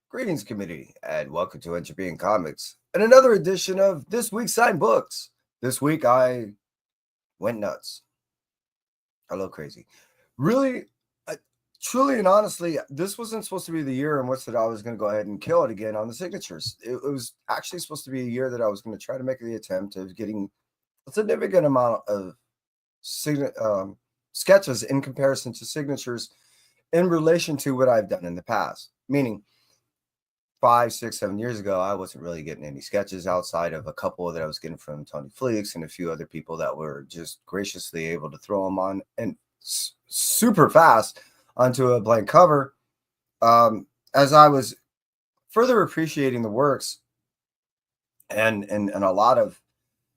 Greetings, community, and welcome to Entropy in Comics and another edition of This Week's Signed Books. This week, I went nuts. A little crazy. Really, truly and honestly, this wasn't supposed to be the year in which that I was going to go ahead and kill it again on the signatures. It was actually supposed to be a year that I was going to try to make the attempt of getting a significant amount of sketches in comparison to signatures in relation to what I've done in the past. Meaning, 5, 6, 7 years ago, I wasn't really getting any sketches outside of a couple that I was getting from Tony Fleeks and a few other people that were just graciously able to throw them on and super fast onto a blank cover. As I was further appreciating the works and a lot of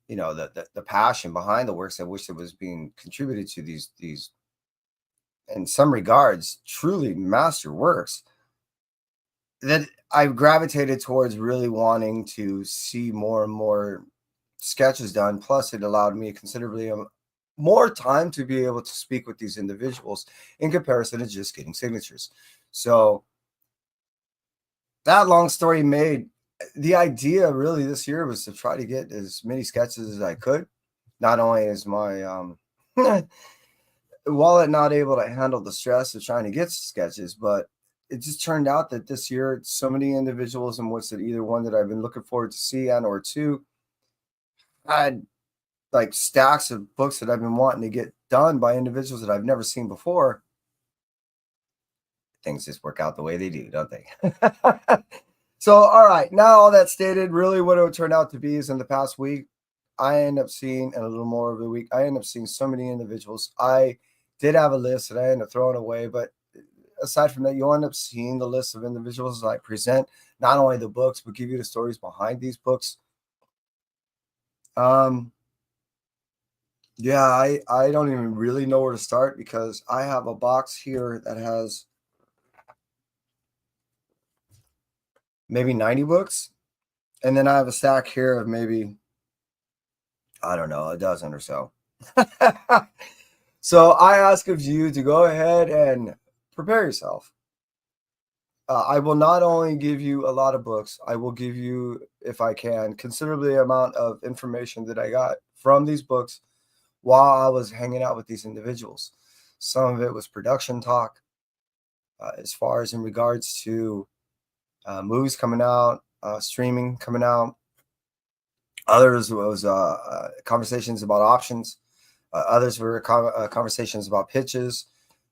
the passion behind the works, I wish it was being contributed to these in some regards truly master works, that I gravitated towards really wanting to see more and more sketches done. Plus, it allowed me considerably more time to be able to speak with these individuals in comparison to just getting signatures. So that long story made, the idea really this year was to try to get as many sketches as I could. Not only is my wallet not able to handle the stress of trying to get sketches, but it just turned out that this year, so many individuals, and what's it, either one that I've been looking forward to see and or two, I had like stacks of books that I've been wanting to get done by individuals that I've never seen before. Things just work out the way they do, don't they? So, all right, now all that stated, really what it would turn out to be is in the past week, I end up seeing, and a little more of the week, I end up seeing so many individuals. I did have a list that I ended up throwing away, but aside from that, you'll end up seeing the list of individuals I present, not only the books, but give you the stories behind these books. Yeah, I don't even really know where to start because I have a box here that has maybe 90 books. And then I have a stack here of maybe, I don't know, a dozen or so. So I ask of you to go ahead and prepare yourself. I will not only give you a lot of books, I will give you, if I can, considerably amount of information that I got from these books while I was hanging out with these individuals. Some of it was production talk, as far as in regards to movies coming out, streaming coming out. Others was conversations about options. Others were conversations about pitches,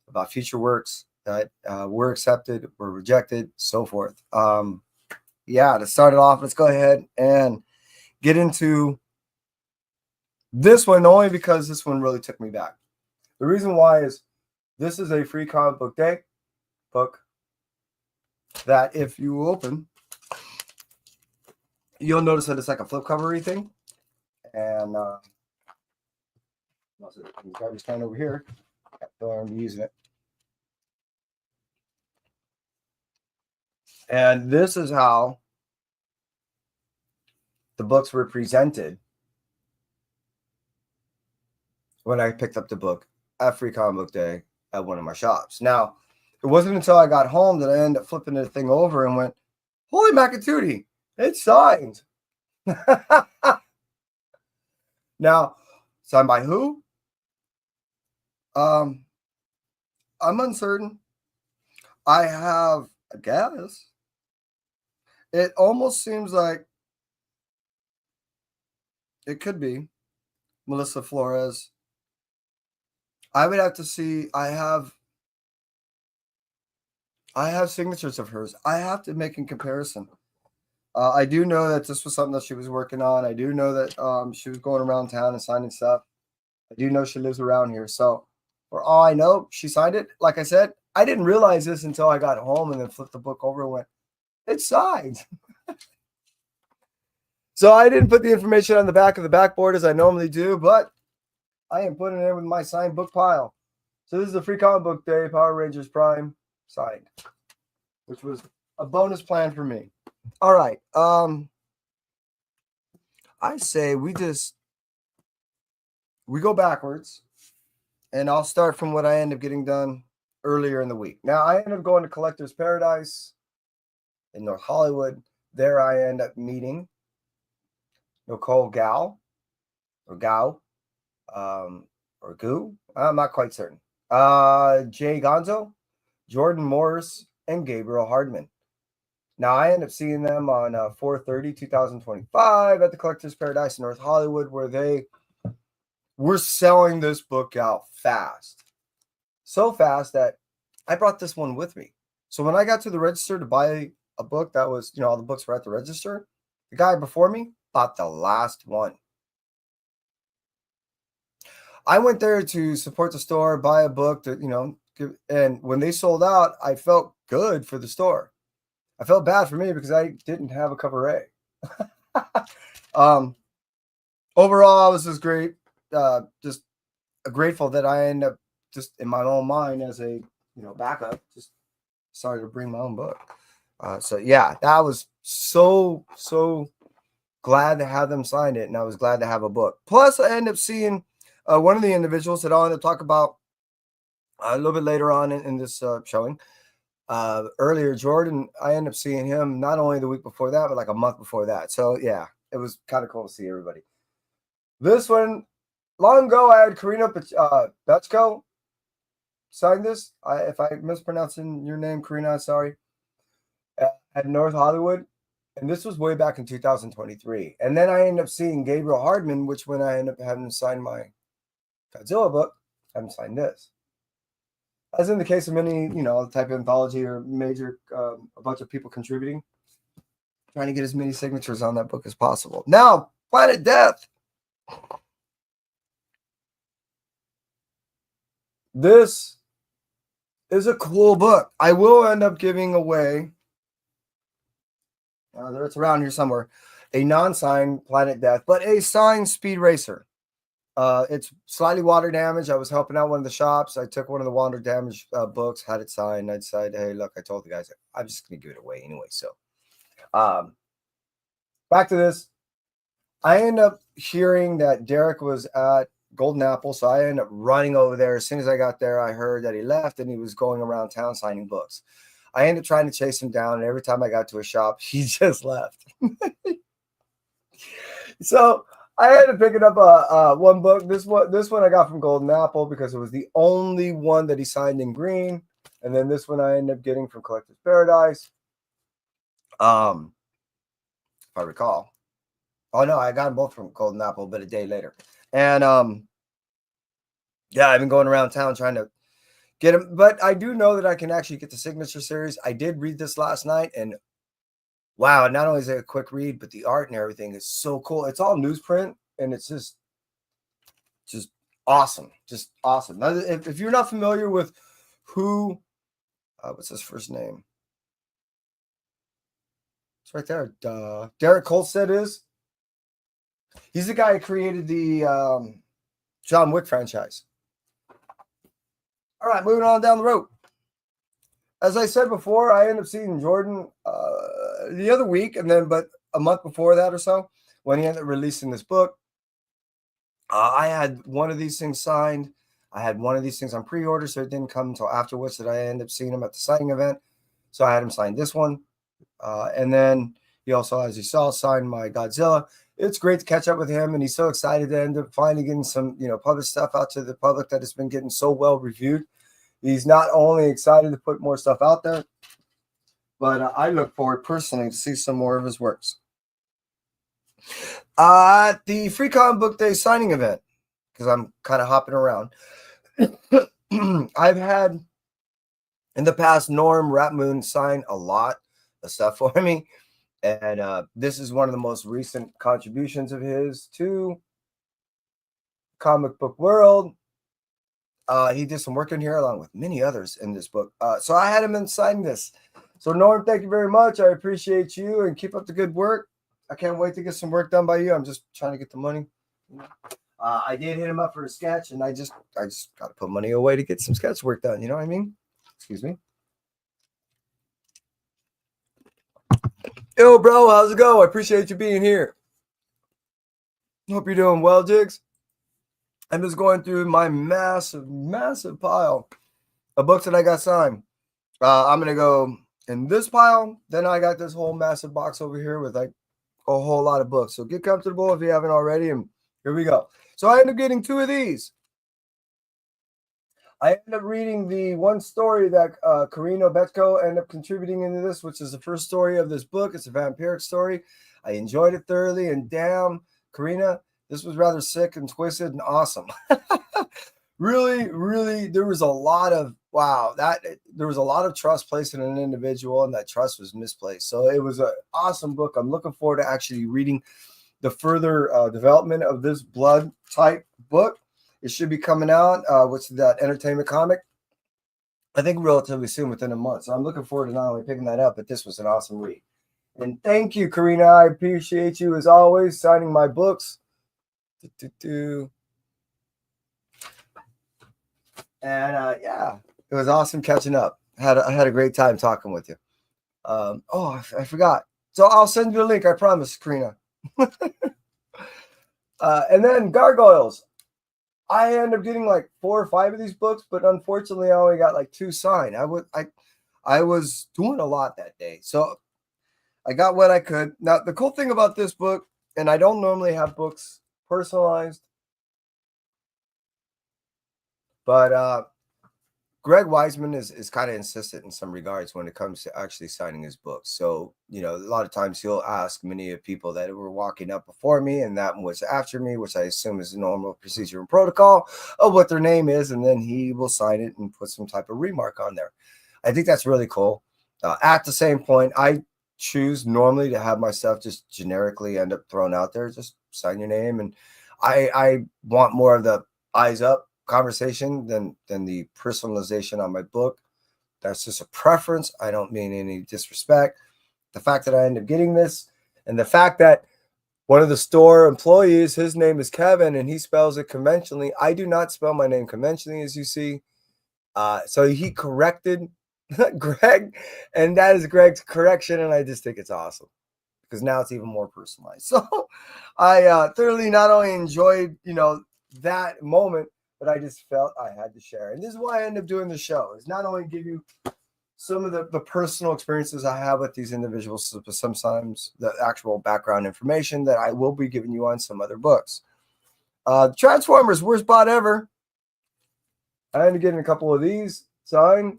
about future works that were accepted, were rejected, so forth. Yeah, to start it off, let's go ahead and get into this one, only because this one really took me back. The reason why is this is a free comic book day book that if you open, you'll notice that it's like a flip covery thing. And garbage can over here. I'm using it. And this is how the books were presented when I picked up the book at Free Comic Book Day at one of my shops. Now, it wasn't until I got home that I ended up flipping the thing over and went, holy macatootie, it's signed. Now, signed by who? I'm uncertain. I have a guess. It almost seems like it could be Melissa Flores. I would have to see. I have signatures of hers. I have to make a comparison. I do know that this was something that she was working on. I do know that she was going around town and signing stuff. I do know she lives around here. So for all I know, she signed it. Like I said, I didn't realize this until I got home and then flipped the book over and went, it's signed. So I didn't put the information on the back of the backboard as I normally do, but I am putting it in with my signed book pile. So this is the Free Comic Book Day Power Rangers Prime signed, which was a bonus plan for me. All right. I say we go backwards, and I'll start from what I end up getting done earlier in the week. Now, I ended up going to Collector's Paradise. in North Hollywood. There I end up meeting Nicole Gao or Gao or Goo. I'm not quite certain. Jay Gonzo, Jordan Morris, and Gabriel Hardman. Now, I end up seeing them on 4/30/2025 at the Collector's Paradise in North Hollywood, where they were selling this book out fast. So fast that I brought this one with me. So when I got to the register to buy a book that was, all the books were at the register, the guy before me bought the last one. I went there to support the store, buy a book that, and when they sold out, I felt good for the store. I felt bad for me because I didn't have a cover A. Overall, I was just great. Just grateful that I end up just in my own mind as a, backup, just started to bring my own book. So yeah, that was so glad to have them sign it. And I was glad to have a book. Plus I ended up seeing one of the individuals that I'll end up talking about a little bit later on in this showing. Earlier, Jordan, I ended up seeing him not only the week before that, but like a month before that. So yeah, it was kind of cool to see everybody. This one, long ago, I had Karina Bechko sign this. If I'm mispronouncing your name, Karina, I'm sorry. At North Hollywood. And this was way back in 2023. And then I ended up seeing Gabriel Hardman, which when I ended up having to sign my Godzilla book, I haven't signed this. As in the case of many, type of anthology or major, a bunch of people contributing, trying to get as many signatures on that book as possible. Now, Planet Death. This is a cool book. I will end up giving away, it's around here somewhere, a non-signed Planet Death, but a signed Speed Racer. It's slightly water damaged. I was helping out one of the shops. I took one of the water damaged books, had it signed. I decided, hey, look, I told the guys, I'm just going to give it away anyway. So back to this. I end up hearing that Derek was at Golden Apple, so I ended up running over there. As soon as I got there, I heard that he left and he was going around town signing books. I ended up trying to chase him down, and every time I got to a shop, he just left. So I had to pick it up one book. This one I got from Golden Apple because it was the only one that he signed in green. And then this one I ended up getting from Collector's Paradise. If I recall. Oh no, I got them both from Golden Apple, but a day later. And yeah, I've been going around town trying to get them, but I do know that I can actually get the signature series. I did read this last night, and wow, not only is it a quick read, but the art and everything is so cool. It's all newsprint, and it's just awesome. Just awesome. Now, if you're not familiar with who, what's his first name? It's right there. Derek Kolstad is. He's the guy who created the John Wick franchise. All right, moving on down the road. As I said before, I ended up seeing Jordan the other week, but a month before that or so, when he ended up releasing this book. I had one of these things signed. I had one of these things on pre-order, so it didn't come until afterwards that I ended up seeing him at the signing event. So I had him sign this one. And then he also, as you saw, signed my Godzilla. It's great to catch up with him, and he's so excited to end up finally getting some, published stuff out to the public that has been getting so well reviewed. He's not only excited to put more stuff out there, but I look forward personally to see some more of his works. The Free Comic Book Day signing event, because I'm kind of hopping around. I've had in the past Norm Ratmoon sign a lot of stuff for me. And this is one of the most recent contributions of his to comic book world. He did some work in here along with many others in this book. So I had him sign this. So Norm, thank you very much. I appreciate you and keep up the good work. I can't wait to get some work done by you. I'm just trying to get the money. I did hit him up for a sketch, and I just got to put money away to get some sketch work done. You know what I mean? Excuse me. Yo, bro, how's it going? I appreciate you being here. Hope you're doing well, Jigs. I'm just going through my massive pile of books that I got signed. I'm going to go in this pile. Then I got this whole massive box over here with like a whole lot of books. So get comfortable if you haven't already. And here we go. So I ended up getting 2 of these. I ended up reading the one story that Karina Betko ended up contributing into this, which is the first story of this book. It's a vampiric story. I enjoyed it thoroughly. And damn, Karina, this was rather sick and twisted and awesome. Really, really, there was a lot of there was a lot of trust placed in an individual, and that trust was misplaced. So it was an awesome book. I'm looking forward to actually reading the further development of this blood type book. It should be coming out, which is that entertainment comic, I think relatively soon, within a month. So I'm looking forward to not only picking that up, but this was an awesome read. And thank you, Karina. I appreciate you as always signing my books. And yeah, it was awesome catching up. I had a great time talking with you. I forgot. So I'll send you a link. I promise, Karina. And then Gargoyles. I ended up getting like 4 or 5 of these books, but unfortunately, I only got like 2 signed. I was doing a lot that day, so I got what I could. Now, the cool thing about this book, and I don't normally have books personalized, but Greg Weisman is kind of insistent in some regards when it comes to actually signing his books. So, a lot of times he'll ask many of people that were walking up before me and that was after me, which I assume is a normal procedure and protocol, of what their name is, and then he will sign it and put some type of remark on there. I think that's really cool. At the same point, I choose normally to have my stuff just generically end up thrown out there. Just sign your name, and I want more of the eyes up conversation than the personalization on my book. That's just a preference. I don't mean any disrespect. The fact that I end up getting this, and the fact that one of the store employees, his name is Kevin, and he spells it conventionally. I do not spell my name conventionally, as you see. So he corrected Greg, and that is Greg's correction, and I just think it's awesome because now it's even more personalized. So I thoroughly not only enjoyed, that moment, but I just felt I had to share. And this is why I end up doing the show, is not only give you some of the personal experiences I have with these individuals, but sometimes the actual background information that I will be giving you on some other books. Transformers, worst bot ever. I ended up getting a couple of these signed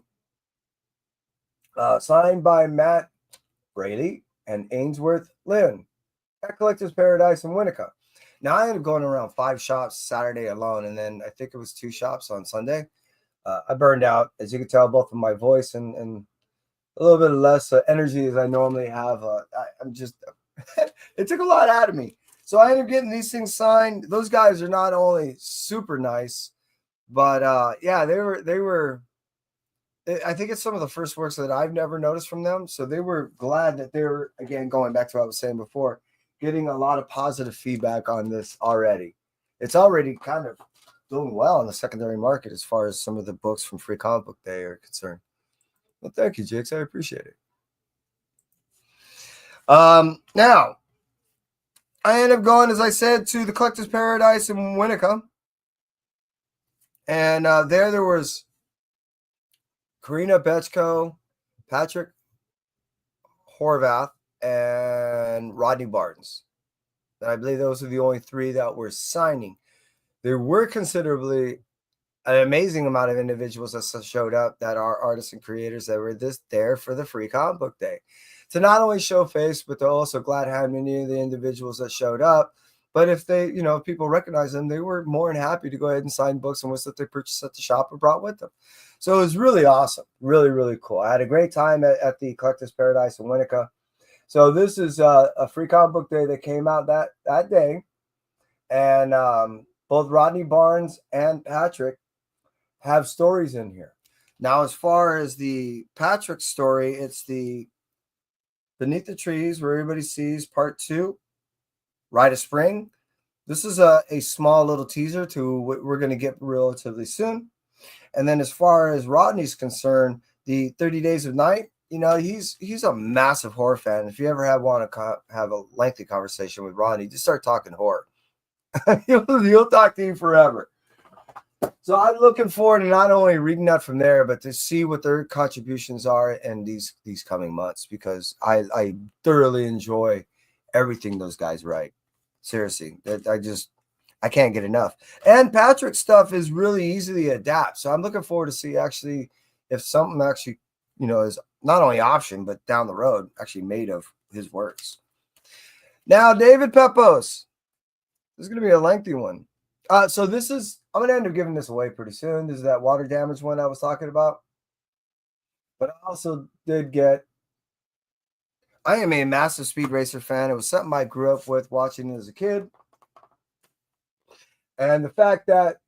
by Matt Braley and Ainsworth Lynn at Collector's Paradise in Winnetka. Now, I ended up going around 5 shops Saturday alone, and then I think it was 2 shops on Sunday. I burned out, as you can tell, both of my voice and a little bit less energy as I normally have. I'm just, it took a lot out of me. So I ended up getting these things signed. Those guys are not only super nice, but yeah, they were, I think it's some of the first works that I've never noticed from them. So they were glad that they were, again, going back to what I was saying before, getting a lot of positive feedback on this already. It's already kind of doing well in the secondary market as far as some of the books from Free Comic Book Day are concerned. Well, thank you, Jakes. I appreciate it. Now, I ended up going, as I said, to the Collector's Paradise in Winnetka. And there was Karina Betchko, Patrick Horvath, and Rodney Barnes. I believe those are the only 3 that were signing. There were considerably an amazing amount of individuals that showed up that are artists and creators that were there for the Free Comic Book Day to not only show face, but they're also glad to have many of the individuals that showed up. But if they, if people recognize them, they were more than happy to go ahead and sign books and ones that they purchased at the shop and brought with them. So it was really awesome. Really, really cool. I had a great time at the Collector's Paradise in Winnetka. So this is a Free Comic Book Day that came out that day. And both Rodney Barnes and Patrick have stories in here. Now, as far as the Patrick story, it's the Beneath the Trees Where Everybody Sees Part 2, Rite of Spring. This is a small little teaser to what we're going to get relatively soon. And then as far as Rodney's concerned, the 30 Days of Night, he's a massive horror fan. If you ever want to have a lengthy conversation with Rodney, just start talking horror. he'll talk to you forever. So I'm looking forward to not only reading that from there, but to see what their contributions are in these coming months, because I thoroughly enjoy everything those guys write. Seriously, I can't get enough. And Patrick's stuff is really easy to adapt. So I'm looking forward to see actually if something actually, is not only option, but down the road actually made of his works. Now, David Pepose. This is going to be a lengthy one. So this is, I'm going to end up giving this away pretty soon. This is that water damage one I was talking about. But I also did get, I am a massive Speed Racer fan. It was something I grew up with watching as a kid. And the fact that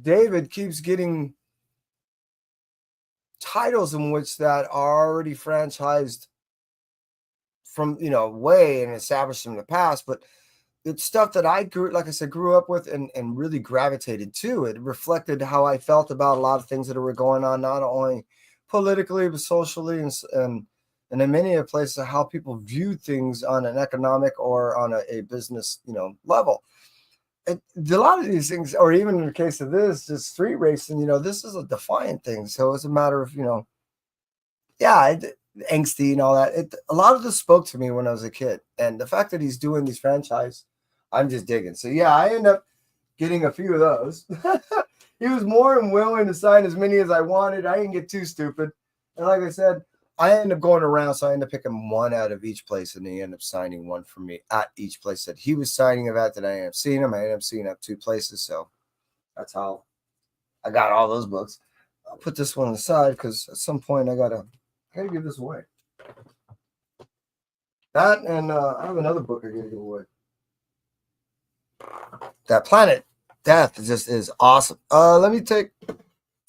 David keeps getting titles in which that are already franchised from, way and established in the past, but it's stuff that I grew up with and really gravitated to. It reflected how I felt about a lot of things that were going on, not only politically, but socially and in many of places, how people viewed things on an economic or on a business, level. And a lot of these things, or even in the case of this, just street racing, this is a defiant thing. So it's a matter of, angsty and all that. A lot of this spoke to me when I was a kid. And the fact that he's doing these franchise, I'm just digging. So yeah, I end up getting a few of those. He was more than willing to sign as many as I wanted. I didn't get too stupid. And like I said, I end up going around, so I end up picking one out of each place, and he ended up signing one for me at each place that he was signing at that I ended up seeing him. I ended up seeing him at 2 places, so that's how I got all those books. I'll put this one aside because at some point I gotta give this away. That and I have another book I gotta give away. That Planet Death is awesome. Let me take. We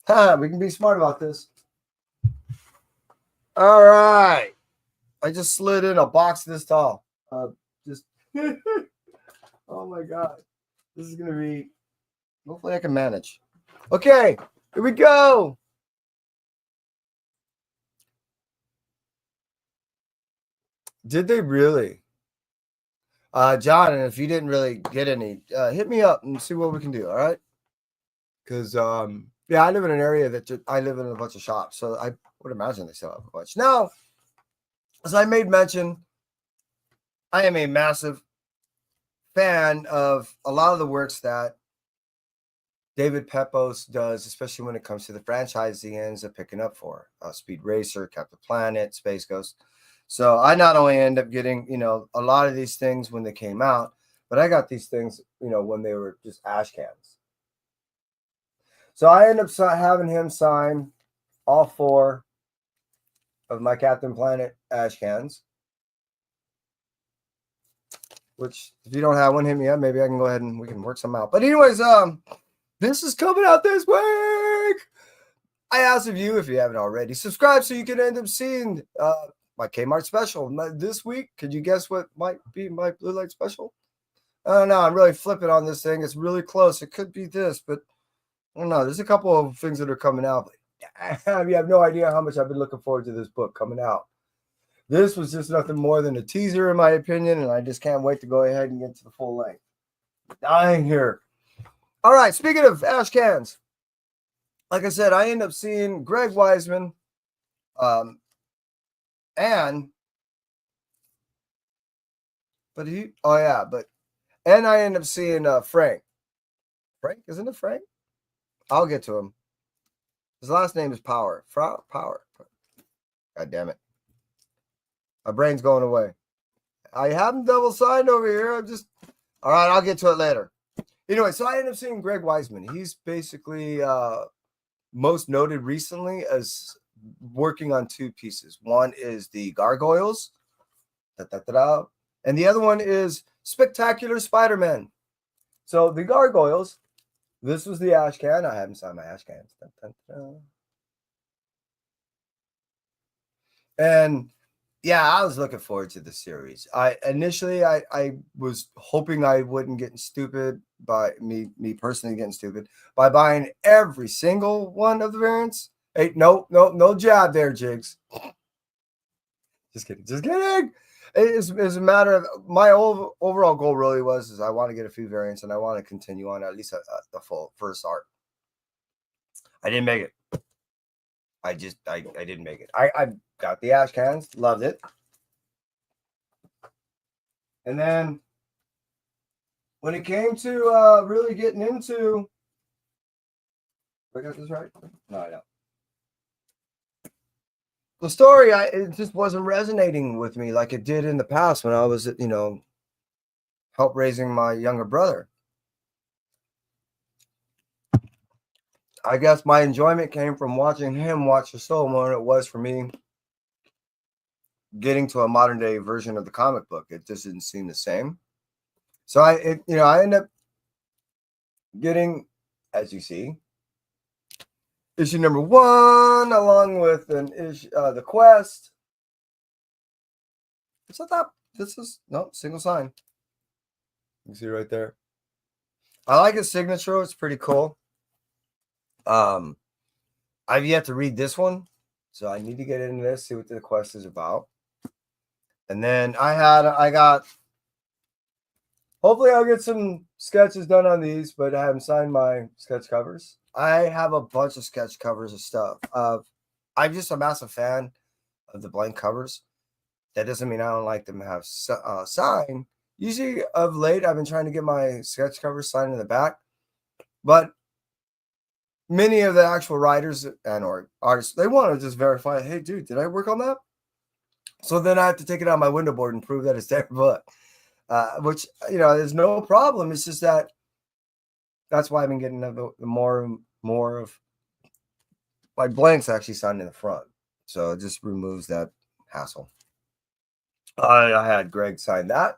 can be smart about this. All right. I just slid in a box this tall. Oh my God. This is going to be, hopefully I can manage. Okay, here we go. Did they really? John, and if you didn't really get any, hit me up and see what we can do, all right? Because, yeah, I live in an area I live in a bunch of shops, so I would imagine they still have a bunch. Now, as I made mention, I am a massive fan of a lot of the works that David Pepose does, especially when it comes to the franchise he ends up picking up for Speed Racer, Captain Planet, Space Ghost. So I not only end up getting, a lot of these things when they came out, but I got these things, when they were just ash cans. So I end up having him sign all 4 of my Captain Planet ash cans. Which, if you don't have one, hit me up. Maybe I can go ahead and we can work some out. But anyways, this is coming out this week. I asked of you, if you haven't already, subscribe so you can end up seeing my Kmart special this week. Could you guess what might be my Blue Light special? I don't know. I'm really flipping on this thing. It's really close. It could be this, but I don't know. There's a couple of things that are coming out. You have no idea how much I've been looking forward to this book coming out. This was just nothing more than a teaser, in my opinion, and I just can't wait to go ahead and get to the full length. Dying here. All right, speaking of ash cans, like I said, I end up seeing Greg Weisman, and I end up seeing Frank. Frank, isn't it Frank? I'll get to him. His last name is Power. Power. God damn it. My brain's going away. I have him double signed over here. All right, I'll get to it later. Anyway, so I ended up seeing Greg Weisman. He's basically most noted recently as working on 2 pieces. One is the Gargoyles, and the other one is Spectacular Spider-Man. So the Gargoyles, this was the ash can. I haven't signed my ash cans. And yeah, I was looking forward to the series. I was hoping I wouldn't get stupid by me personally getting stupid by buying every single one of the variants. Hey, no jab there, Jigs. Just kidding. It's a matter of my overall goal really is I want to get a few variants and I want to continue on at least the full first art. I didn't make it. I didn't make it. I got the ash cans, loved it. And then when it came to really getting into, I got this right? No, I don't. The story, it just wasn't resonating with me like it did in the past when I was, help raising my younger brother. I guess my enjoyment came from watching him watch the show more than it was for me getting to a modern day version of the comic book. It just didn't seem the same. So I end up getting, as you see, issue number 1 along with an issue, the quest. It's not that. This is single sign. You can see right there. I like his signature. It's pretty cool. I've yet to read this one, so I need to get into this, see what the quest is about. And then I got, hopefully I'll get some sketches done on these, but I haven't signed my sketch covers. I have a bunch of sketch covers of stuff. I'm just a massive fan of the blank covers. That doesn't mean I don't like them to have signed. Usually of late, I've been trying to get my sketch covers signed in the back, but many of the actual writers and or artists, they want to just verify, hey, dude, did I work on that? So then I have to take it out of my window board and prove that it's their book, which, there's no problem. It's just that's why I've been getting the more of my blanks actually signed in the front. So it just removes that hassle. I had Greg sign that.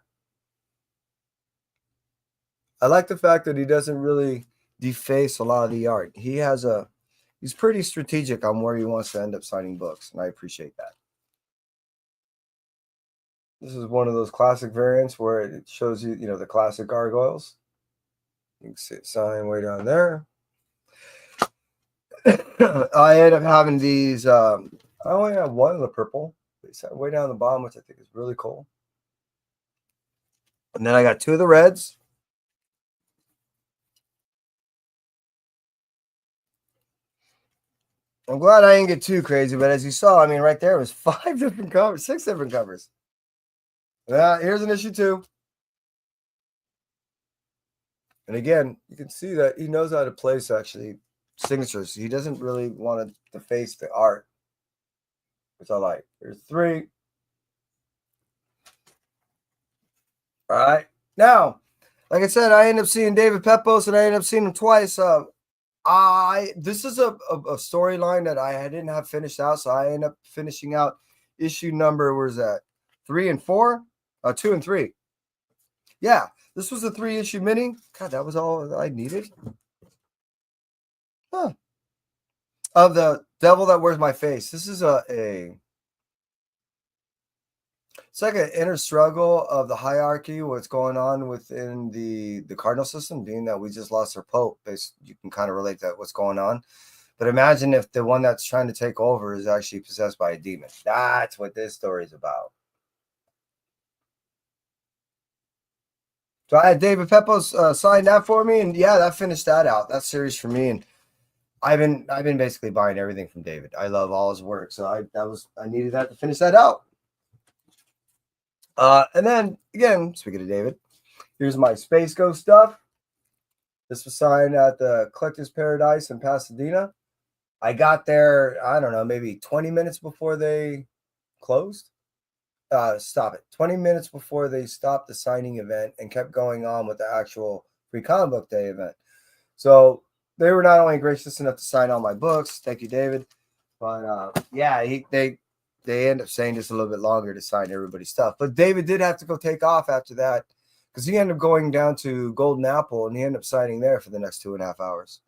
I like the fact that he doesn't really deface a lot of the art. He's pretty strategic on where he wants to end up signing books, and I appreciate that. This is one of those classic variants where it shows you, the classic gargoyles. You can see it sign way down there. I end up having these. I only have one of the purple. They sign way down the bottom, which I think is really cool. And then I got 2 of the reds. I'm glad I didn't get too crazy, but as you saw, right there was 5 different covers, 6 different covers. Here's an issue 2. And again, you can see that he knows how to place actually signatures. He doesn't really want to deface the art, which I like. There's 3. All right. Now, like I said, I end up seeing David Pepose, and I end up seeing him twice. This is a storyline that I didn't have finished out, so I end up finishing out issue number, where's that? 3 and 4? 2 and 3. Yeah, this was a 3-issue mini. God, that was all I needed. Huh. Of the Devil That Wears My Face. This is it's like an inner struggle of the hierarchy, what's going on within the cardinal system, being that we just lost our pope. You can kind of relate to what's going on. But imagine if the one that's trying to take over is actually possessed by a demon. That's what this story is about. So I had David Pepose sign that for me, and yeah, that finished that out. That series for me, and I've been basically buying everything from David. I love all his work, so I needed that to finish that out. And then again, speaking of David, here's my Space Ghost stuff. This was signed at the Collector's Paradise in Pasadena. I got there, I don't know, maybe 20 minutes before they closed. 20 minutes before they stopped the signing event and kept going on with the actual Free Comic Book Day event. So they were not only gracious enough to sign all my books, thank you, David, but yeah, they end up saying just a little bit longer to sign everybody's stuff. But David did have to go take off after that because he ended up going down to Golden Apple and he ended up signing there for the next 2.5 hours.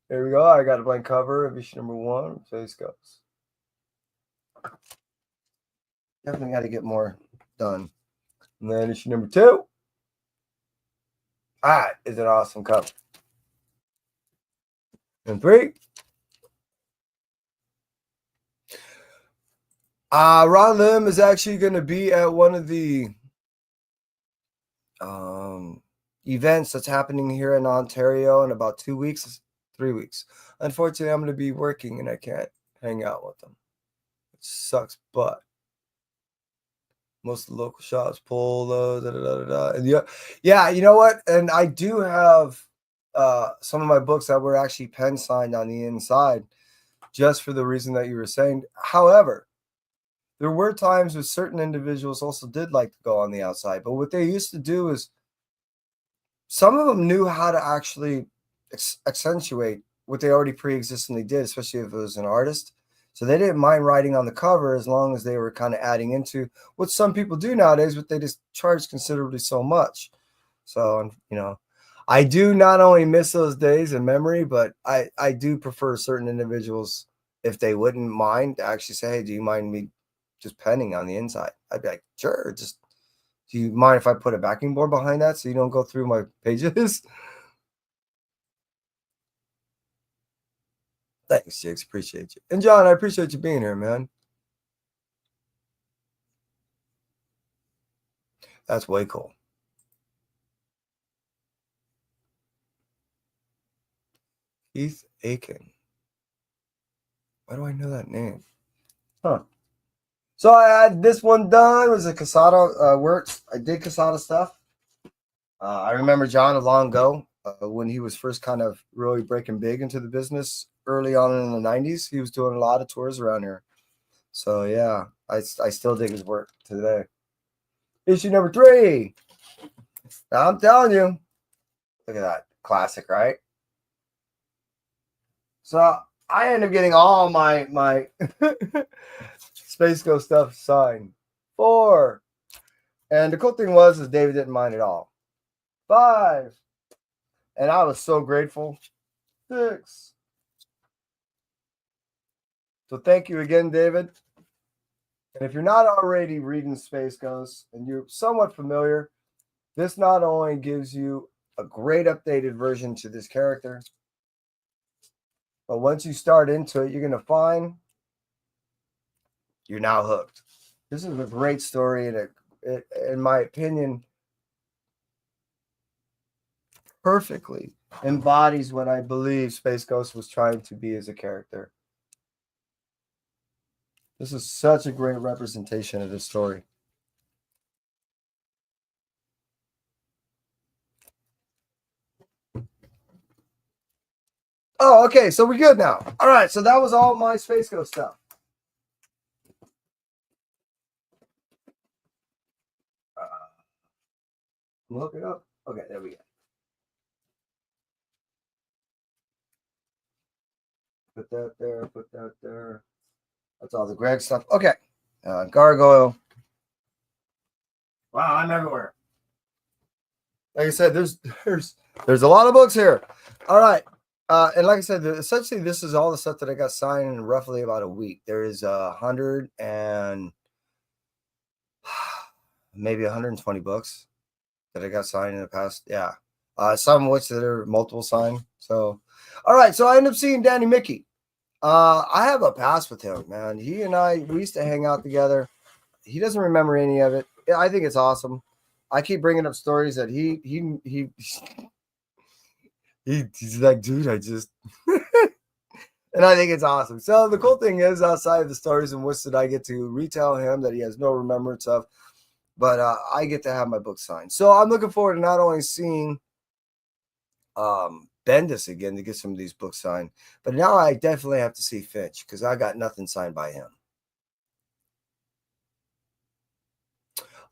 There we go. I got a blank cover of issue number 1. Space Ghost. Definitely got to get more done. And then issue number 2. That is an awesome cover. And 3. Ron Lim is actually going to be at one of the events that's happening here in Ontario in about 2 weeks, 3 weeks. Unfortunately, I'm going to be working and I can't hang out with them. It sucks, but most of the local shops pull those. And yeah, you know what? And I do have some of my books that were actually pen signed on the inside, just for the reason that you were saying. However, there were times with certain individuals also did like to go on the outside, but what they used to do is some of them knew how to actually accentuate what they already pre-existingly did, especially if it was an artist. So they didn't mind writing on the cover as long as they were kind of adding into what some people do nowadays, but they just charge considerably so much. So, I do not only miss those days in memory, but I do prefer certain individuals, if they wouldn't mind, to actually say, hey, do you mind me just penning on the inside? I'd be like, sure, just do you mind if I put a backing board behind that so you don't go through my pages? Thanks, Jakes. Appreciate you. And John, I appreciate you being here, man. That's way cool. Keith Aiken. Why do I know that name? Huh. So I had this one done. It was a Casada works. I did Casada stuff. I remember John a long ago when he was first kind of really breaking big into the business early on in the 90s. He was doing a lot of tours around here. So yeah, I still dig his work today. Issue number 3. Now, I'm telling you, look at that. Classic, right? So I end up getting all my Space Ghost stuff signed. 4. And the cool thing is David didn't mind at all. 5. And I was so grateful. 6. So thank you again, David. And if you're not already reading Space Ghost and you're somewhat familiar, this not only gives you a great updated version to this character, but once you start into it, you're going to find you're now hooked. This is a great story, and it, in my opinion, perfectly embodies what I believe Space Ghost was trying to be as a character. This is such a great representation of this story. Oh, okay. So we're good now. All right. So that was all my Space Ghost stuff. Look it up. Okay, there we go. Put that there. Put that there. That's all the Greg stuff. Okay. Gargoyle. Wow, I'm everywhere. Like I said, there's a lot of books here. All right. And like I said, essentially this is all the stuff that I got signed in roughly about a week. There is 100 and maybe 120 books that I got signed in the past. Yeah. Some of which that are multiple signed. So, all right. So I ended up seeing Danny Mickey. I have a past with him, man. He and we used to hang out together. He doesn't remember any of it. I think it's awesome. I keep bringing up stories that he's like, dude, I just and I think it's awesome. So the cool thing is, outside of the stories in which that I get to retell him that he has no remembrance of, but I get to have my book signed. So I'm looking forward to not only seeing Bendis again to get some of these books signed, but now I definitely have to see Finch because I got nothing signed by him.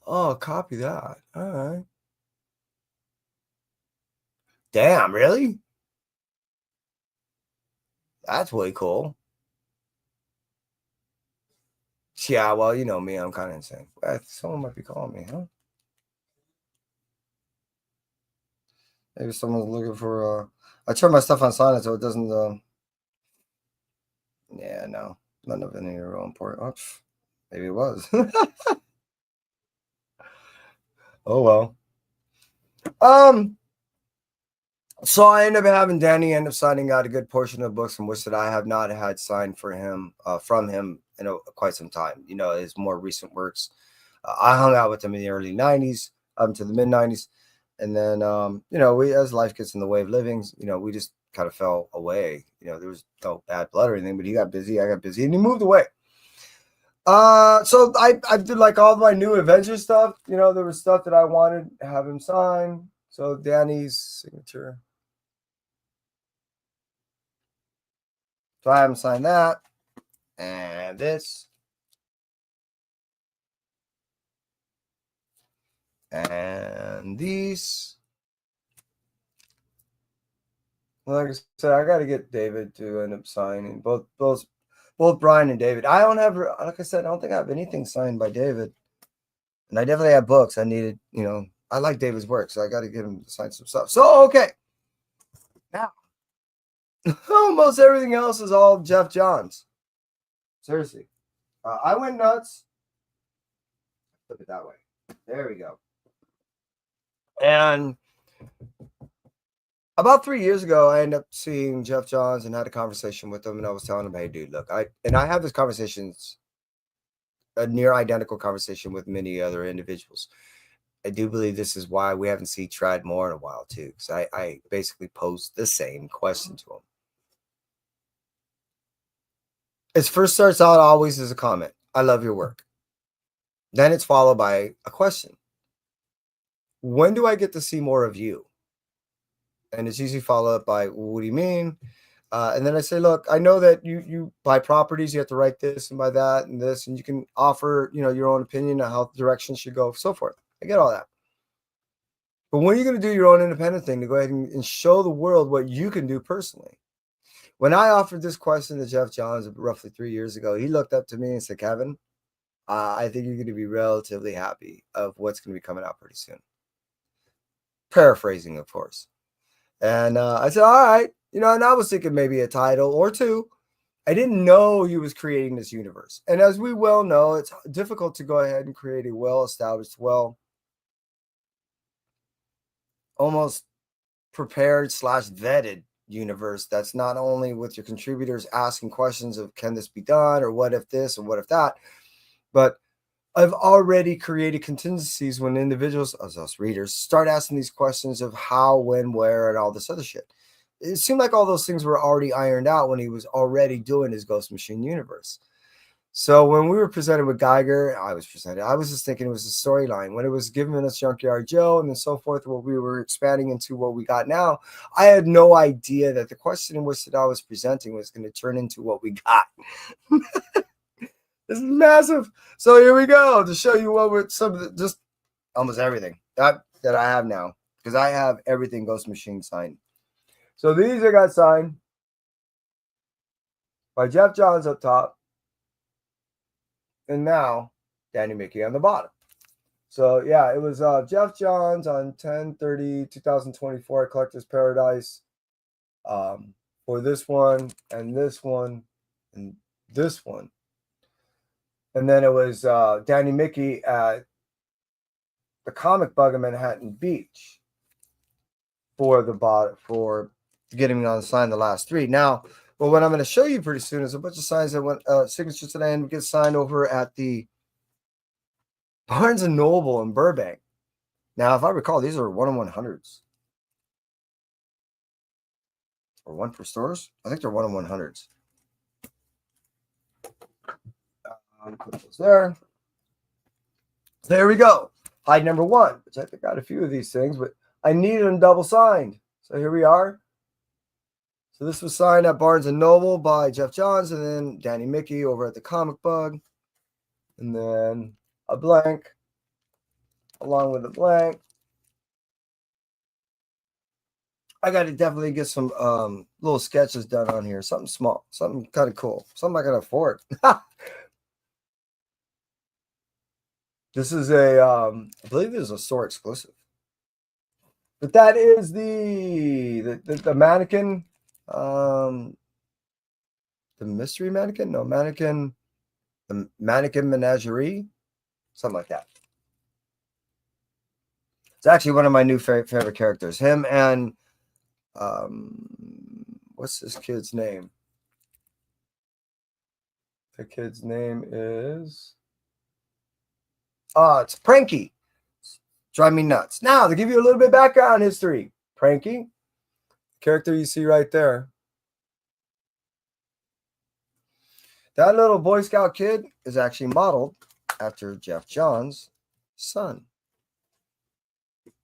Oh, copy that. All right. Damn, really? That's way cool. Yeah, well, you know me, I'm kind of insane. Someone might be calling me, huh? Maybe someone's looking for. I turn my stuff on silent so it doesn't. Yeah, no, none of any real important. Oh, maybe it was. Oh well. Um. So I ended up having Danny end up signing out a good portion of books from which that I have not had signed for him from him in quite some time. You know, his more recent works. I hung out with him in the early '90s up to the mid '90s, and then you know, we as life gets in the way of living, you know, we just kind of fell away. You know, there was no bad blood or anything, but he got busy, I got busy, and he moved away. So I did like all my new Avengers stuff. You know, there was stuff that I wanted to have him sign. So Danny's signature. So I haven't signed that. And this. And these. Like I said, I got to get David to end up signing both Brian and David. I don't have, like I said, I don't think I have anything signed by David, and I definitely have books. I needed, you know, I like David's work, so I got to get him to sign some stuff. So okay, now almost everything else is all Geoff Johns. Seriously, I went nuts. Look it that way. There we go. And about 3 years ago, I ended up seeing Geoff Johns and had a conversation with him, and I was telling him, "Hey, dude, look, I have this conversations, a near identical conversation with many other individuals. I do believe this is why we haven't seen Trad more in a while too, because I basically posed the same question to him. It first starts out always as a comment. I love your work. Then it's followed by a question. When do I get to see more of you? And it's usually followed up by, well, what do you mean? And then I say, look, I know that you buy properties, you have to write this and buy that and this, and you can offer, you know, your own opinion on how the direction should go, so forth. I get all that. But when are you going to do your own independent thing to go ahead and show the world what you can do personally? When I offered this question to Geoff Johns roughly 3 years ago, he looked up to me and said, Kevin, I think you're going to be relatively happy of what's going to be coming out pretty soon. Paraphrasing, of course. And I said, all right. You know, and I was thinking maybe a title or two. I didn't know he was creating this universe. And as we well know, it's difficult to go ahead and create a well-established, almost prepared / vetted universe that's not only with your contributors asking questions of can this be done or what if this or what if that, but I've already created contingencies when individuals, as us readers, start asking these questions of how, when, where, and all this other shit. It seemed like all those things were already ironed out when he was already doing his Ghost Machine universe. So when we were presented with Geiger, I was just thinking it was a storyline. When it was giving us Junkyard Joe and then so forth, what we were expanding into what we got now, I had no idea that the question in which that I was presenting was going to turn into what we got. This is massive. So here we go to show you what we're some of the, just almost everything that I have now, because I have everything Ghost Machine signed. So these I got signed by Geoff Johns up top. And now Danny Mickey on the bottom. So yeah, it was Geoff Johns on 10/30/2024 at Collector's Paradise for this one and this one and this one. And then it was Danny Mickey at the Comic Bug in Manhattan Beach for the bot for getting me on the sign the last three. Now, well, what I'm going to show you pretty soon is a bunch of signs that went signatures today and get signed over at the Barnes and Noble in Burbank. Now, if I recall, these are 1-on-100s. Or one per stores? I think they're 1-on-100s. Put those there. There we go. Hide number one, which I think I got a few of these things, but I needed them double signed. So here we are. So this was signed at Barnes and Noble by Geoff Johns and then Danny Mickey over at the Comic Bug. And then a blank along with a blank. I got to definitely get some little sketches done on here. Something small, something kind of cool, something I can afford. This is a, I believe this is a store exclusive. But that is the mannequin, the mystery mannequin? No, mannequin, the mannequin menagerie, something like that. It's actually one of my new favorite characters. Him and what's this kid's name? The kid's name is it's Pranky. Drive me nuts. Now, to give you a little bit of background history, Pranky, character you see right there. That little Boy Scout kid is actually modeled after Geoff Johns' son.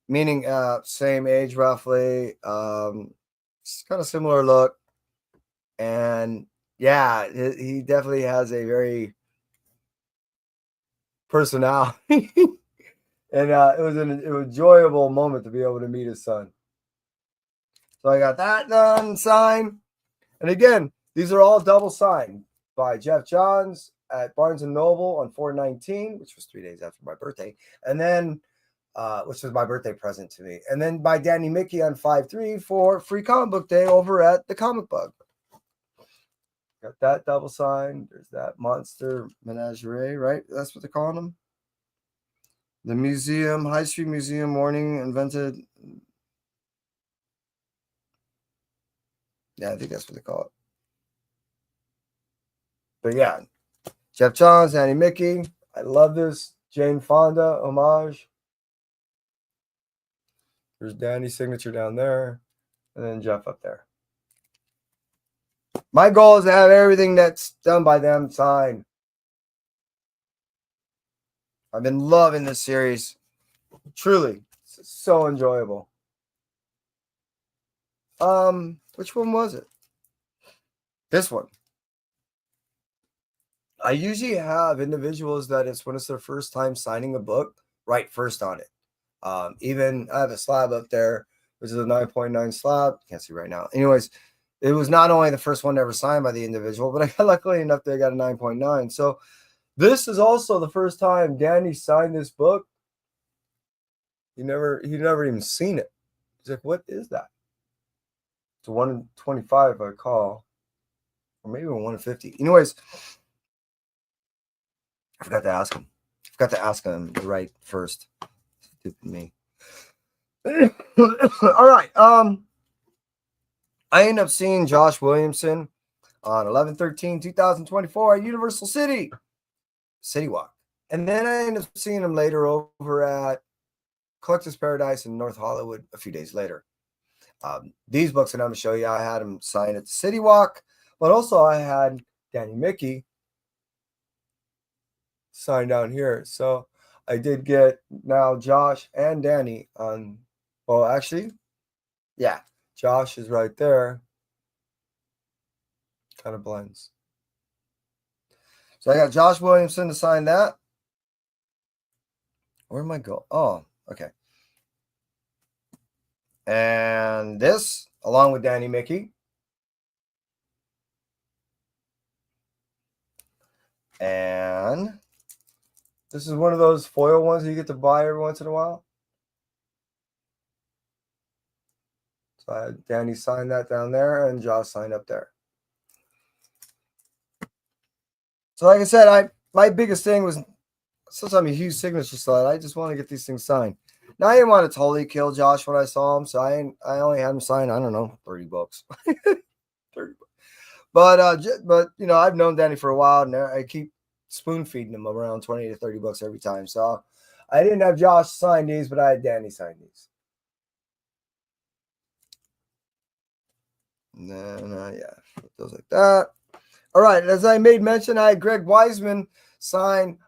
Meaning same age roughly, kind of similar look. And yeah, he definitely has a very personality. And it was an enjoyable moment to be able to meet his son. So I got that done, signed. And again, these are all double signed by Geoff Johns at Barnes & Noble on 4/19, which was 3 days after my birthday. And then, which was my birthday present to me. And then by Danny Mickey on 5/3 for Free Comic Book Day over at the Comic Bug. Got that double signed. There's that Monster Menagerie, right? That's what they're calling them. The museum, High Street Museum, Morning invented. Yeah, I think that's what they call it. But yeah, Geoff Johns, Danny Mickey. I love this. Jane Fonda homage. There's Danny's signature down there. And then Geoff up there. My goal is to have everything that's done by them signed. I've been loving this series. Truly. It's so enjoyable. Which one was it? This one. I usually have individuals that it's when it's their first time signing a book, write first on it. Even I have a slab up there, which is a 9.9 slab. Can't see right now. Anyways, it was not only the first one ever signed by the individual, but I got luckily enough they got a 9.9. So this is also the first time Danny signed this book. He never even seen it. He's like, what is that? It's a 125, I recall. Or maybe a 150. Anyways, I forgot to ask him. To write first. Stupid me. All right. I ended up seeing Josh Williamson on 11/13/2024 at Universal City Walk. And then I ended up seeing him later over at Collector's Paradise in North Hollywood a few days later. These books that I'm going to show you, I had him sign at the City Walk, but also I had Danny Mickey sign down here. So I did get now Josh and Danny on, well, actually, yeah, Josh is right there. Kind of blends. So I got Josh Williamson to sign that. Where am I going? Oh, okay. And this, along with Danny Mickey. And this is one of those foil ones that you get to buy every once in a while. So I had Danny sign that down there and Josh signed up there. So like I said, my biggest thing was, since I'm a huge signature slut, I just want to get these things signed. Now I didn't want to totally kill Josh when I saw him, so I only had him sign, I don't know, 30 bucks. 30 bucks. But you know, I've known Danny for a while, and I keep spoon feeding him around 20 to 30 bucks every time. So I didn't have Josh sign these, but I had Danny sign these. And then yeah, those like that. All right, as I made mention, I had Greg Weisman sign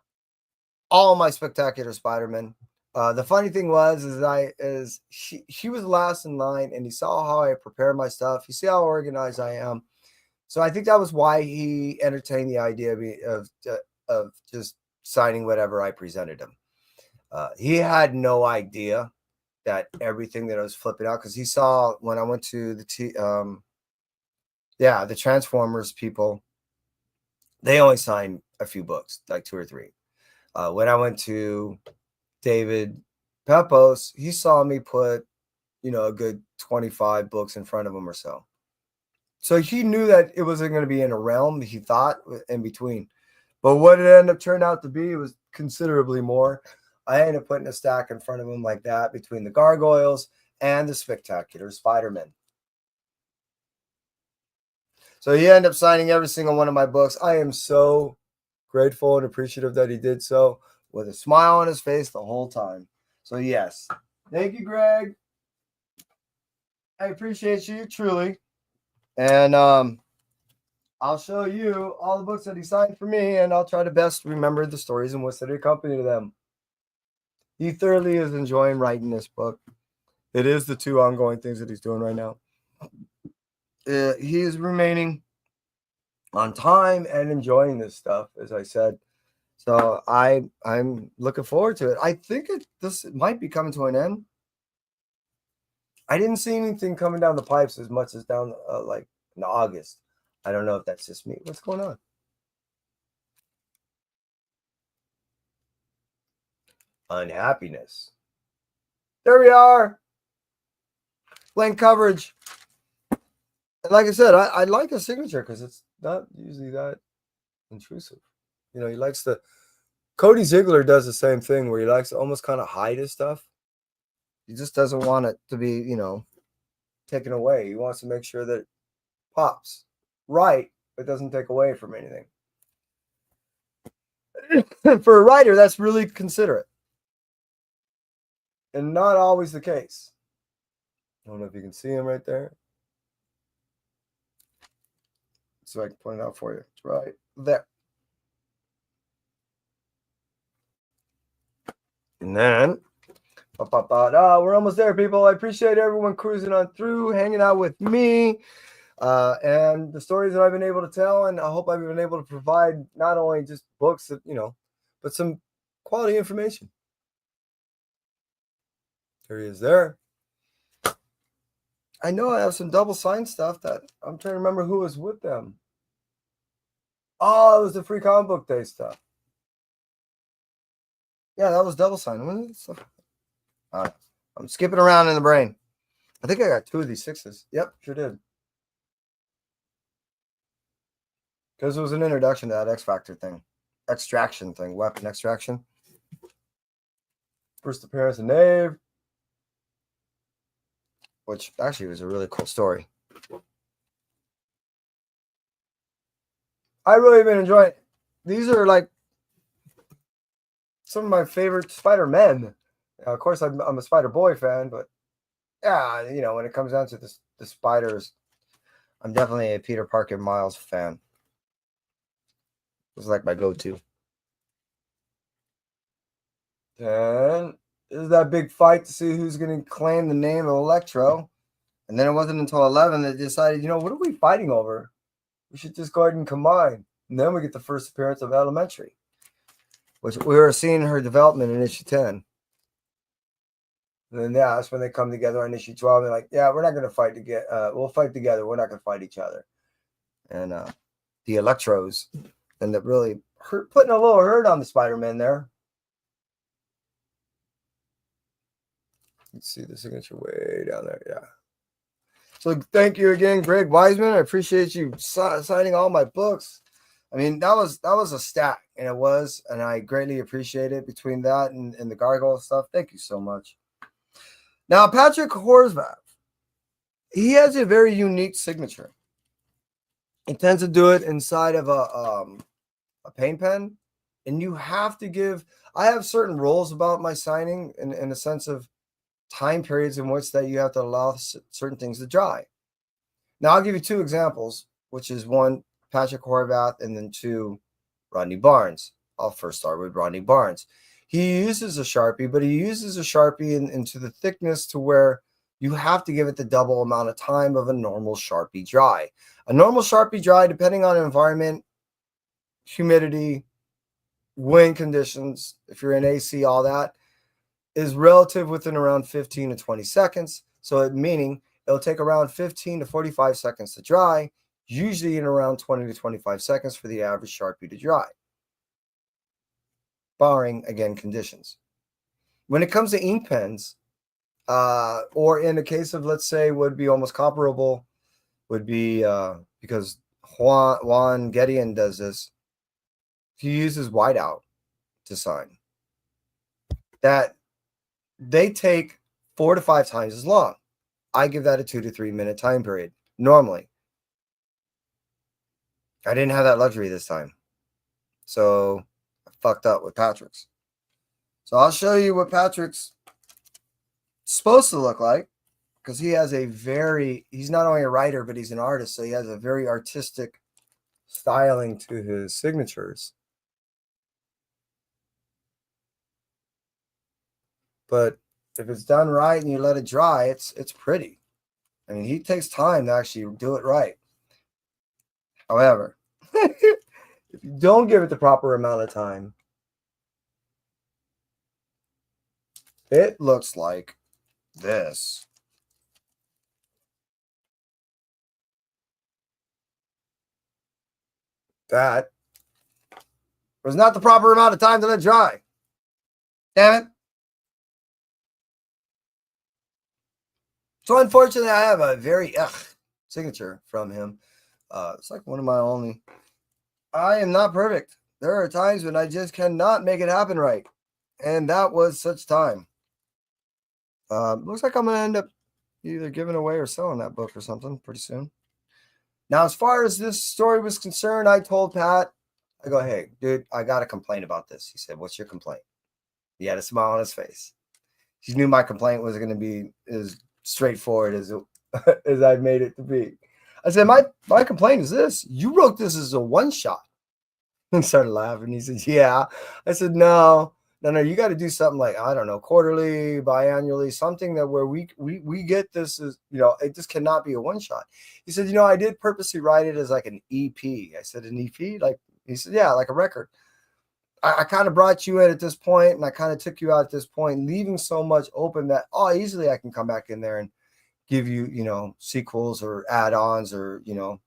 all my Spectacular Spider-Man. The funny thing was, he was last in line, and he saw how I prepare my stuff. You see how organized I am. So I think that was why he entertained the idea of just signing whatever I presented him. He had no idea that everything that I was flipping out, because he saw when I went to the Transformers people, they only signed a few books, like 2 or 3. When I went to David Pepos, he saw me put, a good 25 books in front of him or so. So he knew that it wasn't going to be in a realm he thought in between. But what it ended up turning out to be was considerably more. I ended up putting a stack in front of him like that between the Gargoyles and the Spectacular Spider-Man. So he ended up signing every single one of my books. I am so grateful and appreciative that he did so with a smile on his face the whole time. So yes, thank you, Greg. I appreciate you truly. And I'll show you all the books that he signed for me, and I'll try to best remember the stories and what's that accompany them. He thoroughly is enjoying writing this book. It is the two ongoing things that he's doing right now. He is remaining on time and enjoying this stuff, as I said. So I'm looking forward to it. I think this might be coming to an end. I didn't see anything coming down the pipes as much as down like in August. I don't know if that's just me. What's going on? Unhappiness. There we are. Blank coverage. And like I said, I like a signature because it's not usually that intrusive. You know, he likes to. Cody Ziegler does the same thing where he likes to almost kind of hide his stuff. He just doesn't want it to be, you know, taken away. He wants to make sure that it pops right, but doesn't take away from anything. For a writer, that's really considerate. And not always the case. I don't know if you can see him right there. So I can point it out for you. It's right there. And then, we're almost there, people. I appreciate everyone cruising on through, hanging out with me, and the stories that I've been able to tell. And I hope I've been able to provide not only just books that, you know, but some quality information. There he is there. I know I have some double signed stuff that I'm trying to remember who was with them. Oh, it was the Free Comic Book Day stuff. Yeah, that was double signed. I'm skipping around in the brain. I think I got 2 of these 6s. Yep, sure did. Because it was an introduction to that X Factor thing. Extraction thing. Weapon extraction. First appearance of Nave. Which actually was a really cool story. I really been enjoying it. These are like some of my favorite Spider-Men. Of course, I'm a Spider-Boy fan, but yeah, you know, when it comes down to the Spiders, I'm definitely a Peter Parker Miles fan. It's like my go-to. And this is that big fight to see who's going to claim the name of Electro. And then it wasn't until 11 that they decided, you know, what are we fighting over? We should just go ahead and combine. And then we get the first appearance of Elementary, which we were seeing her development in issue 10. And then, yeah, that's when they come together on issue 12. And they're like, yeah, we're not going to fight together. We'll fight together. We're not going to fight each other. And the Electros end up really putting a little hurt on the Spider-Man there. Let's see the signature way down there. Yeah. So thank you again, Greg Wiseman. I appreciate you signing all my books. I mean, that was a stack, and it was, and I greatly appreciate it between that and the Gargoyle stuff. Thank you so much. Now, Patrick Horsvath, he has a very unique signature. He tends to do it inside of a paint pen, and you have to give. I have certain rules about my signing in the sense of time periods in which that you have to allow certain things to dry. Now, I'll give you 2 examples, which is 1, Patrick Horvath, and then 2, Rodney Barnes. I'll first start with Rodney Barnes. He uses a Sharpie, but he uses a Sharpie into the thickness to where you have to give it the double amount of time of a normal Sharpie dry. A normal Sharpie dry, depending on environment, humidity, wind conditions, if you're in AC, all that, is relative within around 15 to 20 seconds. So meaning it'll take around 15 to 45 seconds to dry, usually in around 20 to 25 seconds for the average Sharpie to dry, barring, again, conditions. When it comes to ink pens, or in the case of, let's say, would be almost comparable, would be because Juan Gedeon does this, he uses whiteout to sign. That they take 4 to 5 times as long. I give that a 2 to 3 minute time period normally. I didn't have that luxury this time. So I fucked up with Patrick's. So I'll show you what Patrick's supposed to look like, because he has he's not only a writer, but he's an artist. So he has a very artistic styling to his signatures. But if it's done right and you let it dry, it's pretty. I mean, he takes time to actually do it right. However, if you don't give it the proper amount of time, it looks like this. That was not the proper amount of time to let it dry. Damn it. So unfortunately, I have a very signature from him. It's like one of my only. I am not perfect. There are times when I just cannot make it happen right. And that was such time. Looks like I'm going to end up either giving away or selling that book or something pretty soon. Now, as far as this story was concerned, I told Pat, I go, hey, dude, I got to complain about this. He said, what's your complaint? He had a smile on his face. He knew my complaint was going to be as straightforward as as I made it to be. I said, my complaint is this. You wrote this as a one-shot. He started laughing. He said, yeah. I said, no, you got to do something like, I don't know, quarterly, biannually, something that where we get this as, it just cannot be a one shot. He said, I did purposely write it as like an EP. I said, an EP? Like, he said, yeah, like a record. I kind of brought you in at this point, and I kind of took you out at this point, leaving so much open that, easily I can come back in there and give you, sequels or add-ons or, I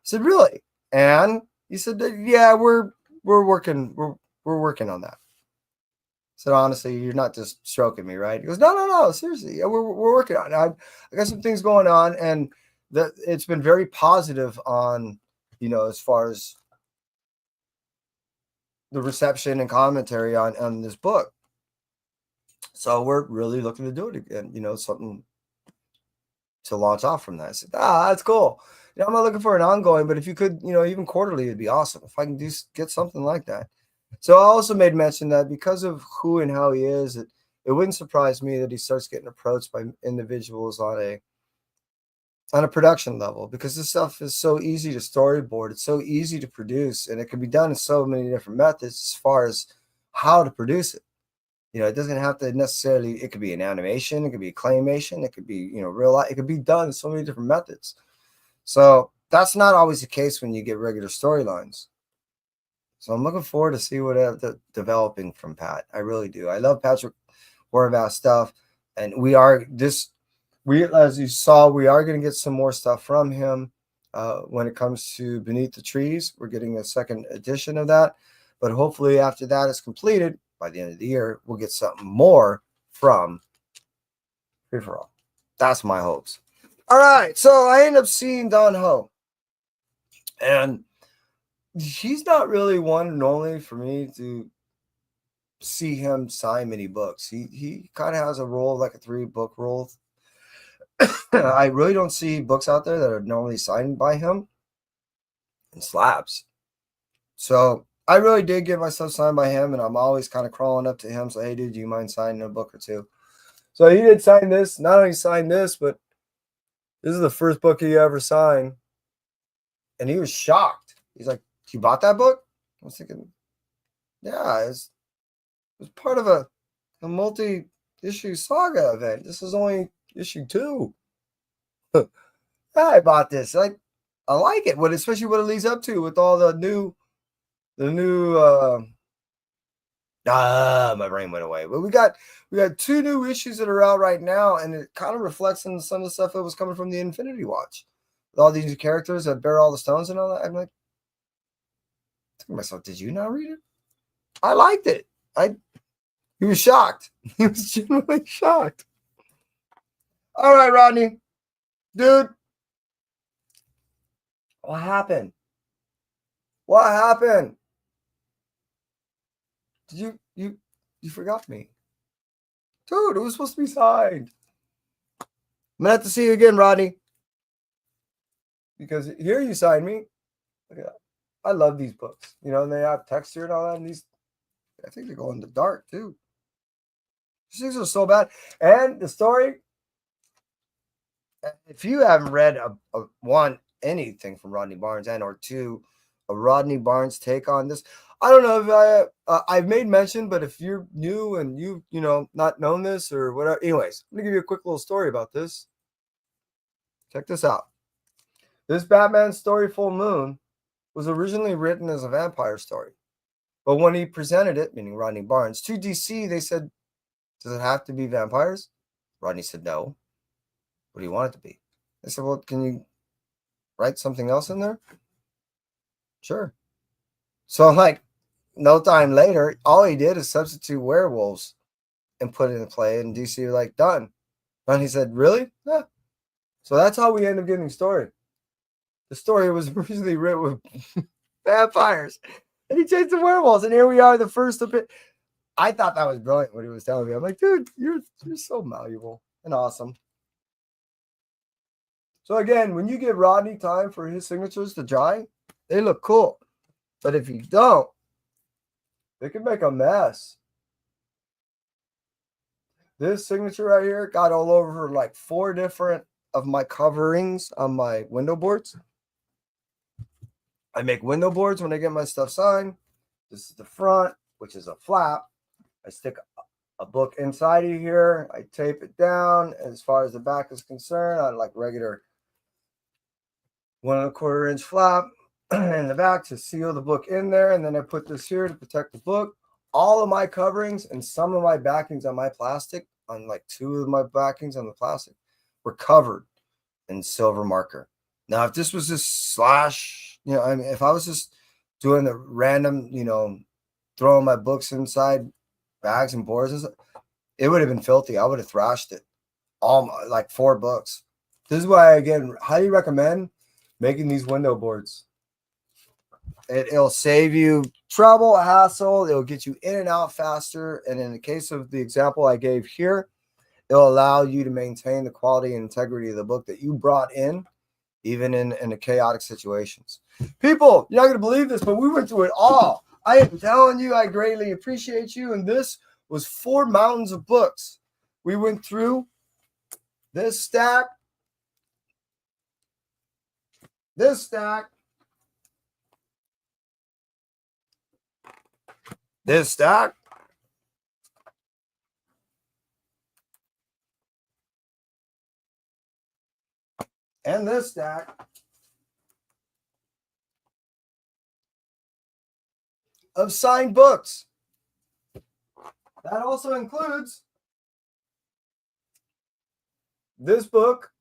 said, really? And he said, yeah, we're working on that. I said, honestly, you're not just stroking me, right? He goes, no, seriously, yeah, we're working on it. I got some things going on, and it's been very positive on, as far as the reception and commentary on this book. So we're really looking to do it again, something to launch off from that. I said, that's cool. I'm not looking for an ongoing, but if you could, even quarterly, it'd be awesome if I can get something like that. So I also made mention that because of who and how he is, it wouldn't surprise me that he starts getting approached by individuals on a production level, because this stuff is so easy to storyboard. It's so easy to produce, and it can be done in so many different methods as far as how to produce it. It doesn't have to necessarily, it could be an animation, it could be a claymation, it could be, real life. It could be done in so many different methods. So that's not always the case when you get regular storylines. So I'm looking forward to see what developing from Pat. I really do. I love Patrick Horvath stuff, and as you saw, we are going to get some more stuff from him when it comes to Beneath the Trees. We're getting a second edition of that, but hopefully after that is completed by the end of the year, we'll get something more from Free For All. That's my hopes. All right, so I end up seeing Don Ho, and he's not really one normally for me to see him sign many books. He kind of has a role, like a 3-book role. I really don't see books out there that are normally signed by him in slabs. So I really did get myself signed by him, and I'm always kind of crawling up to him. So, hey, dude, do you mind signing a book or two? So he did sign this. Not only signed this, but this is the first book he ever signed. And he was shocked. He's like, you bought that book? I was thinking, yeah, it was part of a multi-issue saga event. This is only issue 2. I bought this. I like it. Especially what it leads up to with all the new my brain went away. But we got 2 new issues that are out right now, and it kind of reflects on some of the stuff that was coming from the Infinity Watch. With all these new characters that bear all the stones and all that. I'm like, thinking to myself, did you not read it? I liked it. He was shocked. He was genuinely shocked. All right, Rodney. Dude. What happened? What happened? Did you forgot me? Dude, it was supposed to be signed. I'm gonna have to see you again, Rodney. Because here you signed me. Look at that. I love these books. You know, and they have texture and all that. And these, I think they go in the dark too. These things are so bad. And the story, if you haven't read anything from Rodney Barnes, and or two, a Rodney Barnes take on this, I don't know if I've made mention, but if you're new and not known this or whatever, anyways, I'm gonna give you a quick little story about this. Check this out. This Batman story, Full Moon, was originally written as a vampire story, but when he presented it, meaning Rodney Barnes, to DC, they said, "Does it have to be vampires?" Rodney said, "No." What do you want it to be? They said, "Well, can you write something else in there?" Sure. So, like, no time later, all he did is substitute werewolves and put it in play, and DC were like, "Done." And he said, "Really?" Yeah. So that's how we end up getting the story. The story was originally written with vampires, and he changed the werewolves, and here we are, the first of it. I thought that was brilliant what he was telling me. I'm like, dude, you're so malleable and awesome. So again, when you give Rodney time for his signatures to dry, they look cool. But if you don't, they can make a mess. This signature right here got all over like 4 different of my coverings on my window boards. I make window boards when I get my stuff signed. This is the front, which is a flap. I stick a book inside of here. I tape it down. As far as the back is concerned, I like regular 1 1/4 inch flap in the back to seal the book in there. And then I put this here to protect the book. All of my coverings and some of my backings on my plastic, on like 2 of my backings on the plastic, were covered in silver marker. Now, if this was just slash, I mean, if I was just doing the random, throwing my books inside bags and boards and stuff, it would have been filthy. I would have thrashed it. Like 4 books. This is why, again, highly recommend making these window boards. It'll save you trouble, hassle. It'll get you in and out faster. And in the case of the example I gave here, it'll allow you to maintain the quality and integrity of the book that you brought in, even in the chaotic situations. People, you're not going to believe this, but we went through it all. I am telling you, I greatly appreciate you. And this was 4 mountains of books. We went through this stack, this stack, this stack, and this stack of signed books. That also includes this book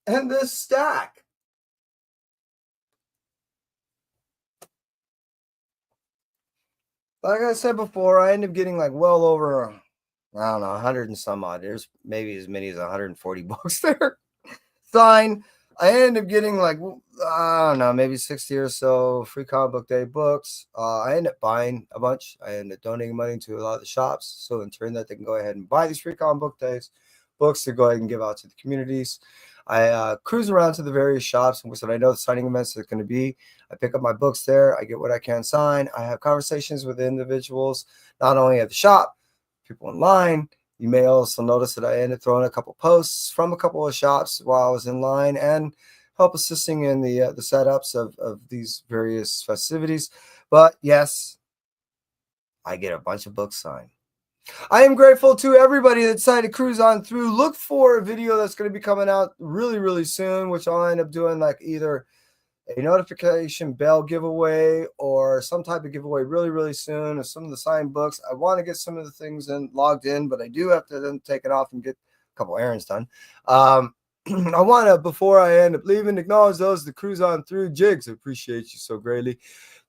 and this stack. Like I said before, I end up getting like well over, I don't know, 100 and some odd. There's maybe as many as 140 books there signed. I end up getting like, I don't know, maybe 60 or so Free Comic Book Day books. I end up buying a bunch. I end up donating money to a lot of the shops. So in turn that they can go ahead and buy these Free Comic Book Days books to go ahead and give out to the communities. I cruise around to the various shops in which I know the signing events are going to be. I pick up my books there. I get what I can sign. I have conversations with individuals, not only at the shop, people online. You may also notice that I ended up throwing a couple posts from a couple of shops while I was in line and help assisting in the setups of these various festivities. But yes, I get a bunch of books signed. I am grateful to everybody that decided to cruise on through. Look for a video that's going to be coming out really, really soon, which I'll end up doing like either a notification bell giveaway or some type of giveaway really, really soon of some of the signed books. I want to get some of the things logged in, but I do have to then take it off and get a couple errands done. I want to, before I end up leaving, acknowledge those that cruise on through. Jigs, I appreciate you so greatly.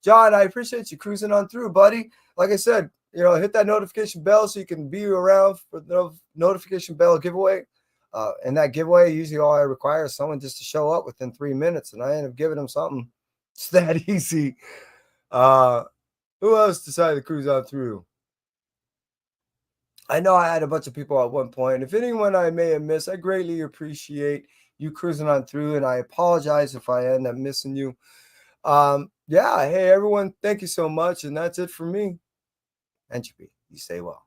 John, I appreciate you cruising on through, buddy. Like I said, hit that notification bell so you can be around for the notification bell giveaway. And that giveaway, usually all I require is someone just to show up within 3 minutes, and I end up giving them something. It's that easy. Who else decided to cruise on through? I know I had a bunch of people at one point. If anyone I may have missed, I greatly appreciate you cruising on through, and I apologize if I end up missing you. Yeah, hey everyone, thank you so much, and that's it for me. Entropy, you stay well.